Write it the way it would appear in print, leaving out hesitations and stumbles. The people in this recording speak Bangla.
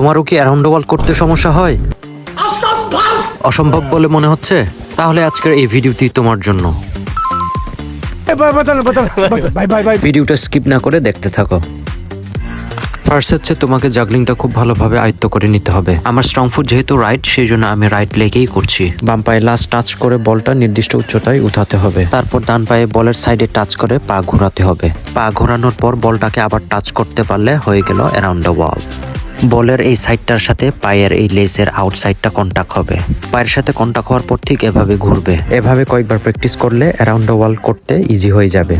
তোমারও কি অ্যারাউন্ড দ্য ওয়ার্ল্ড করতে সমস্যা হয়? অসম্ভব বলে মনে হচ্ছে? তাহলে আজকের এই ভিডিওটি তোমার জন্য। ভিডিওটা স্কিপ না করে দেখতে থাকো। ফার্স্ট হচ্ছে তোমাকে জাগলিংটা খুব ভালোভাবে আয়ত্ত করে নিতে হবে। আমার স্ট্রং ফুট যেহেতু রাইট, সেই জন্য আমি রাইট লেগেই করছি। বাম পায়ে লাস্ট টাচ করে বলটা নির্দিষ্ট উচ্চতায় উঠাতে হবে। তারপর ডান পায়ে বলের সাইডে টাচ করে পা ঘোরাতে হবে। পা ঘোরানোর পর বলটাকে আবার টাচ করতে পারলে হয়ে গেল অ্যারাউন্ড দ্য ওয়াল। বলের এই সাইডটার সাথে পায়ের এই লেসের আউটসাইডটা কন্টাক্ট হবে। পায়ের সাথে কন্টাক্ট হওয়ার পর ঠিক এভাবে ঘুরবে। এভাবে কয়েকবার প্র্যাকটিস করলে অ্যারাউন্ড দ্য ওয়াল করতে ইজি হয়ে যাবে।